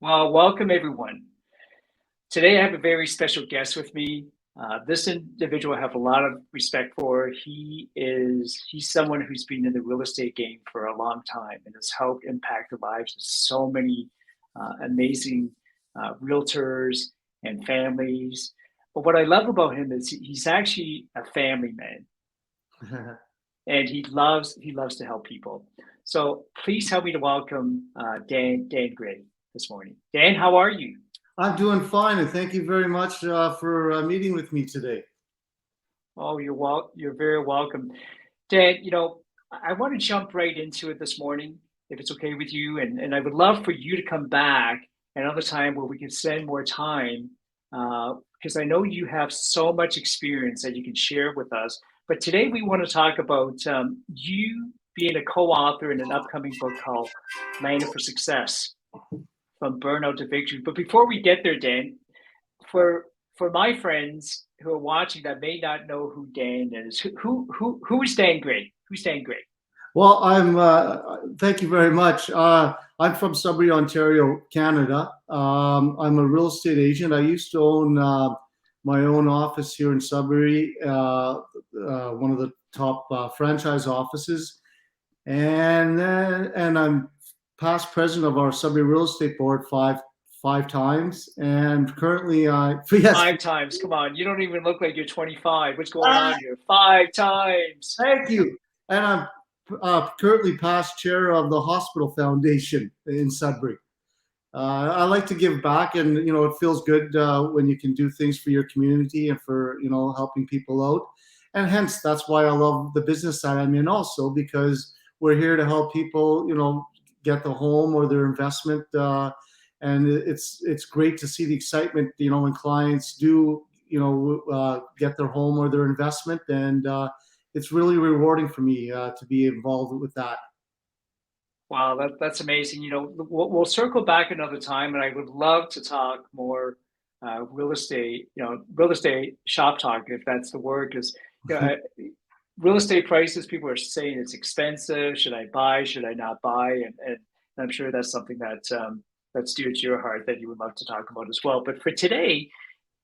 Well, welcome everyone. Today I have a very special guest with me. This individual I have a lot of respect for. He's someone who's been in the real estate game for a long time and has helped impact the lives of so many amazing realtors and families. But what I love about him is he's actually a family man, and he loves to help people. So please help me to welcome Dan Gray this morning. Dan, how are you? I'm doing fine, and thank you very much for meeting with me today. Oh, you're very welcome. Dan, I want to jump right into it this morning, if it's okay with you. And I would love for you to come back another time where we can spend more time, because I know you have so much experience that you can share with us. But today we want to talk about you being a co-author in an upcoming book called Landing for Success, From Burnout to Victory. But before we get there, Dan, for for my friends who are watching that may not know who Dan is, who is Dan Gray? Who's Dan Gray? Well, I'm. Thank you very much. I'm from Sudbury, Ontario, Canada. I'm a real estate agent. I used to own my own office here in Sudbury, one of the top franchise offices, and I'm past president of our Sudbury Real Estate Board five times, and currently I yes. Five times. Come on, you don't even look like you're 25. What's going on here? Five times. Thank you. And I'm currently past chair of the Hospital Foundation in Sudbury. I like to give back, and it feels good when you can do things for your community and for helping people out. And hence, that's why I love the business side I'm in also, because we're here to help people, get the home or their investment. And it's great to see the excitement, when clients do, get their home or their investment, and it's really rewarding for me to be involved with that. Wow, that's amazing. We'll circle back another time, and I would love to talk more real estate. Real estate shop talk, if that's the word, because real estate prices. People are saying it's expensive. Should I buy? Should I not buy? And I'm sure that's something that's dear to your heart that you would love to talk about as well. But for today,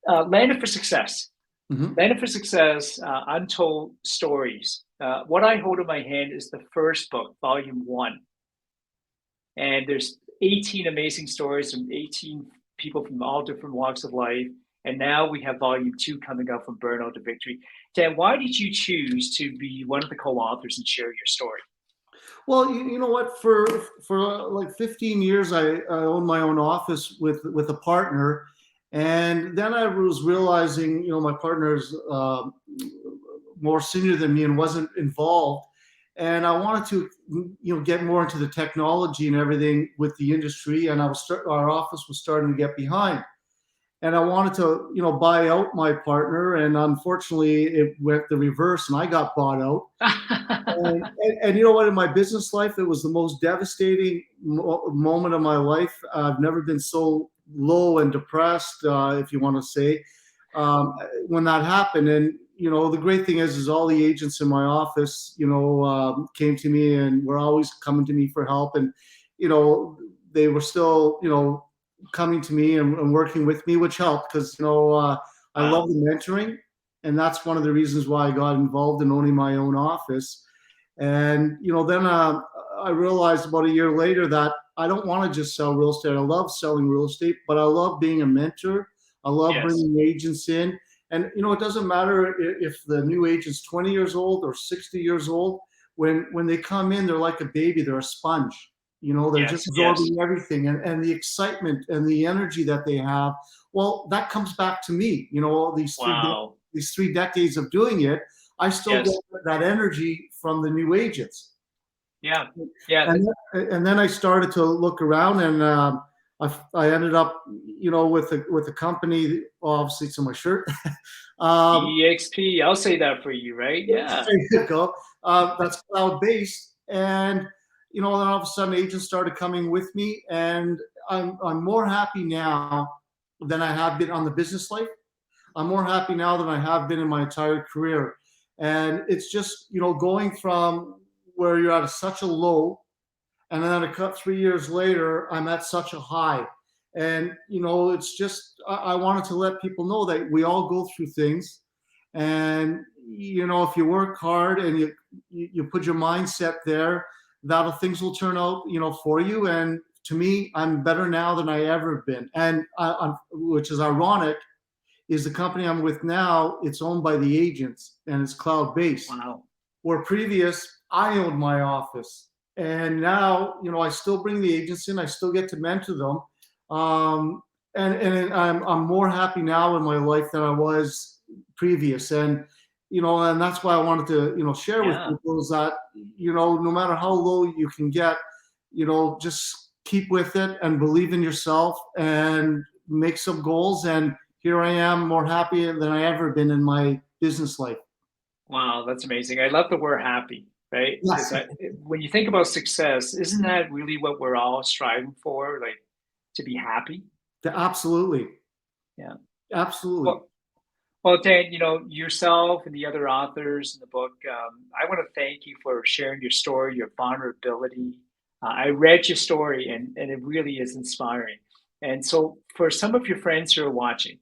Landed for Success. Mhm. Landed for Success, Untold Stories. What I hold in my hand is the first book, volume one. And there's 18 amazing stories from 18 people from all different walks of life. And now we have volume two coming out, From Burnout to Victory. Dan, why did you choose to be one of the co-authors and share your story? Well, you know what? For like 15 years, I owned my own office with a partner, and then I was realizing, my partner's more senior than me and wasn't involved, and I wanted to, get more into the technology and everything with the industry, and our office was starting to get behind. And I wanted to, buy out my partner, and unfortunately, it went the reverse, and I got bought out. And you know what? In my business life, it was the most devastating moment of my life. I've never been so low and depressed, if you want to say, when that happened. And the great thing is all the agents in my office, came to me and were always coming to me for help, and they were still, coming to me and working with me, which helped because I love Wow. the mentoring, and that's one of the reasons why I got involved in owning my own office. And then I realized about a year later that I don't want to just sell real estate. I love selling real estate, but I love being a mentor. I love Yes. bringing agents in, and it doesn't matter if the new agent's 20 years old or 60 years old. When they come in, they're like a baby. They're a sponge. They're just Yes. Yes. absorbing everything, and the excitement and the energy that they have. Well, that comes back to me. Wow. These 3 decades of doing it, I still get Yes. that energy from the new agents. Yeah. Yeah. And then I started to look around, and I ended up, with a company. Obviously, it's on my shirt. um, EXP. I'll say that for you, right? Yeah. there you go. That's cloud based, and then all of a sudden, agents started coming with me, and I'm more happy now than I have been on the business life. I'm more happy now than I have been in my entire career. And it's just, going from where you're at such a low, and then a cut 3 years later, I'm at such a high. And it's just I wanted to let people know that we all go through things, and if you work hard and you put your mindset there, that'll things will turn out for you. And to me, I'm better now than I ever been. And which is ironic, is the company I'm with now, it's owned by the agents and it's cloud based. Wow. Where previous I owned my office, and now I still bring the agents in. I still get to mentor them, and I'm more happy now in my life than I was previous. And that's why I wanted to share with Yeah. people is that no matter how low you can get, just keep with it and believe in yourself and make some goals. And here I am, more happy than I ever been in my business life. Wow, that's amazing. I love the word happy, right? Because Yes, when you think about success, isn't that really what we're all striving for? Like to be happy? absolutely, Yeah. absolutely. Well, well, Dan, yourself and the other authors in the book, I want to thank you for sharing your story, your vulnerability. I read your story and it really is inspiring. And so for some of your friends who are watching,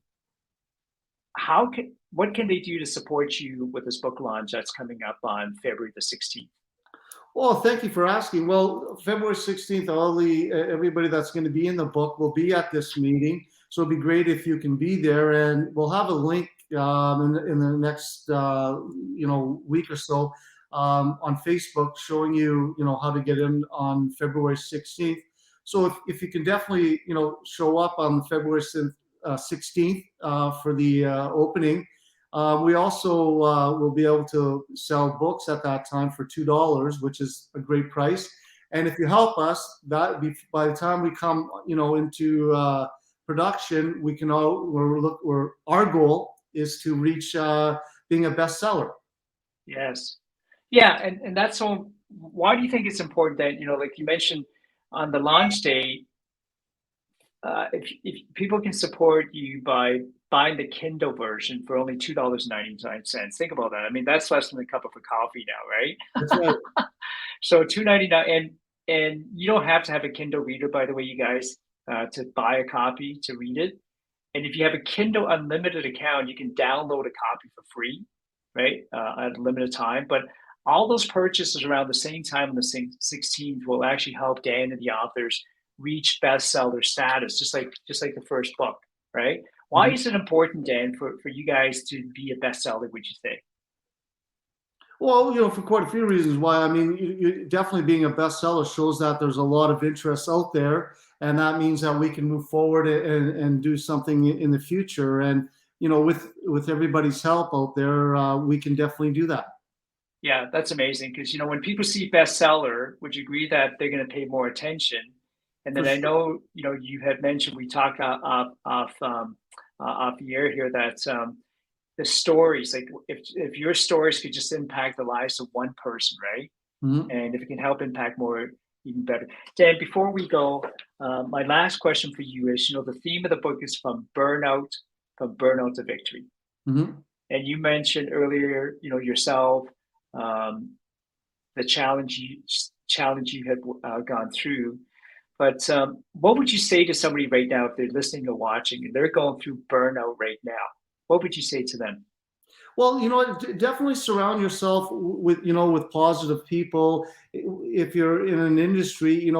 what can they do to support you with this book launch that's coming up on February the 16th? Well, thank you for asking. Well, February 16th, everybody that's going to be in the book will be at this meeting. So it'd be great if you can be there, and we'll have a link in the next week or so on Facebook showing you how to get in on February 16th. So if you can definitely show up on February 16th for the opening. We also will be able to sell books at that time for $2, which is a great price. And if you help us, by the time we come, into production, we can our goal is to reach being a bestseller. Yes. Yeah, and that's so why do you think it's important that, like you mentioned on the launch day, if people can support you by buying the Kindle version for only $2.99, think about that. I mean, that's less than a cup of a coffee now, That's right. right? So 2.99, and you don't have to have a Kindle reader, by the way, you guys, to buy a copy to read it. And if you have a Kindle Unlimited account, you can download a copy for free, right? At a limited time. But all those purchases around the same time on the 16th will actually help Dan and the authors reach bestseller status, just like the first book, right? Why Mhm. is it important, Dan, for you guys to be a bestseller? Would you say? Well, for quite a few reasons why. I mean, you definitely being a bestseller shows that there's a lot of interest out there, and that means that we can move forward and do something in the future. And with everybody's help out there, we can definitely do that. Yeah, that's amazing because when people see bestseller, would you agree that they're going to pay more attention? And For then I sure. know you had mentioned we talked off the air here that the stories, like if your stories could just impact the lives of one person, right? Mhm. And if it can help impact more, even better. Dan, before we go, my last question for you is, the theme of the book is from burnout to victory. Mhm. And you mentioned earlier, yourself, um, the challenge you had gone through. But what would you say to somebody right now if they're listening or watching and they're going through burnout right now? What would you say to them? Well, definitely surround yourself with positive people. If you're in an industry,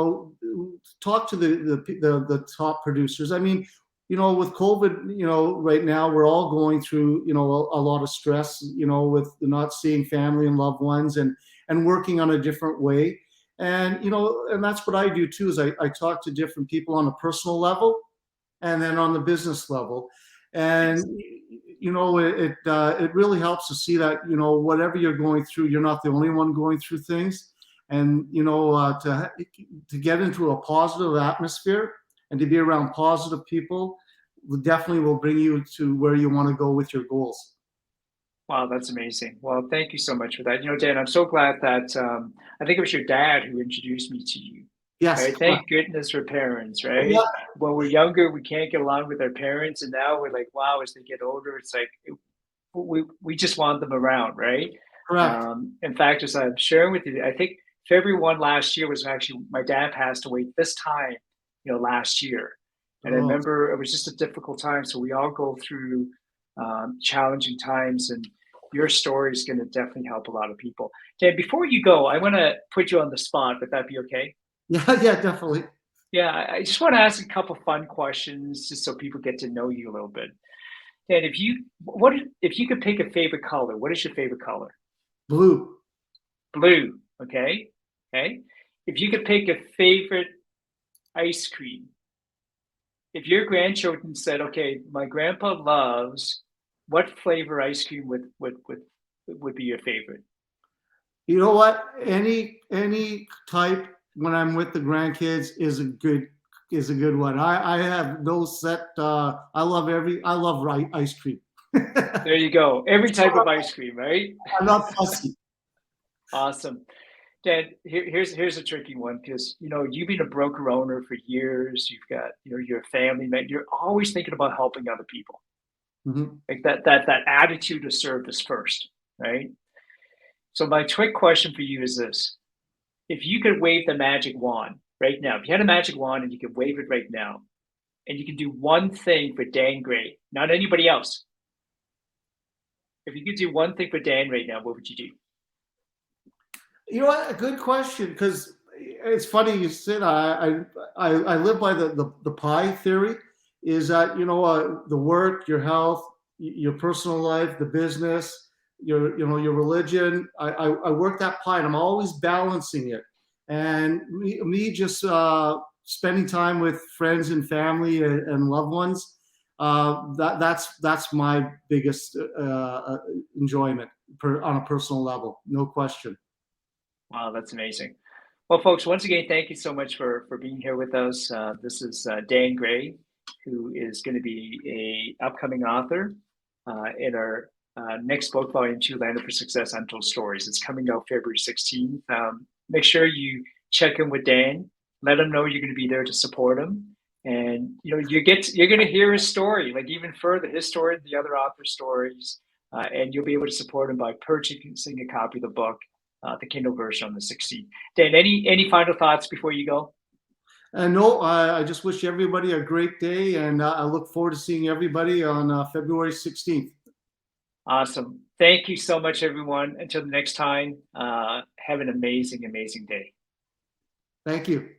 talk to the top producers. I mean, with COVID, right now we're all going through, a lot of stress, with not seeing family and loved ones and working on a different way. And, and that's what I do too, is I talk to different people on a personal level and then on the business level. And Yes. it really helps to see that whatever you're going through, you're not the only one going through things. And to get into a positive atmosphere and to be around positive people definitely will bring you to where you want to go with your goals. Wow, that's amazing. Well, thank you so much for that. Dan, I'm so glad that I think it was your dad who introduced me to you. Yes, Right? correct. Thank goodness for parents, right? Yeah, When we're younger, we can't get along with our parents, and now we're like, wow, as they get older, it's like we just want them around, right? correct. In fact, as I'm sharing with you, I think February 1 last year was actually my dad passed away this time, last year. And I Oh, remember it was just a difficult time. So we all go through challenging times, and your story is going to definitely help a lot of people. Dan, before you go, I want to put you on the spot. Would that be okay? yeah, yeah, definitely. Yeah, I just want to ask a couple fun questions just so people get to know you a little bit. Dan, if you could pick a favorite color, what is your favorite color? Blue. Blue. Okay. Okay. If you could pick a favorite ice cream, if your grandchildren said, "Okay, my grandpa loves," what flavor ice cream would be your favorite? You know what? Any type when I'm with the grandkids is a good one. I have no set. I love ice cream. There you go. Every type of ice cream, right? I'm not fussy. Awesome. Dan, here's a tricky one because you've been a broker owner for years. You've got you're a family man. You're always thinking about helping other people. Mhm. Like that attitude of service first, right? So my quick question for you is this: if you could wave the magic wand right now, if you had a magic wand and you could wave it right now, and you can do one thing for Dan Gray, not anybody else. If you could do one thing for Dan right now, what would you do? You know what? A good question because it's funny you said I live by the pie theory. Is that the work, your health, your personal life, the business, your religion. I work that pie, and I'm always balancing it. And me just spending time with friends and family and loved ones. That's my biggest enjoyment on a personal level, no question. Wow, that's amazing. Well, folks, once again, thank you so much for being here with us. This is Dan Gray, who is going to be a upcoming author in our next book, Volume 2, Landed for Success, Untold Stories. It's coming out February 16th. Make sure you check in with Dan. Let him know you're going to be there to support him. And you're going to hear his story, like even further, his story, the other author stories, and you'll be able to support him by purchasing a copy of the book, the Kindle version on the 16th. Dan, any final thoughts before you go? And no, I just wish everybody a great day, and I look forward to seeing everybody on February 16th. Awesome. Thank you so much, everyone. Until the next time, have an amazing, amazing day. Thank you.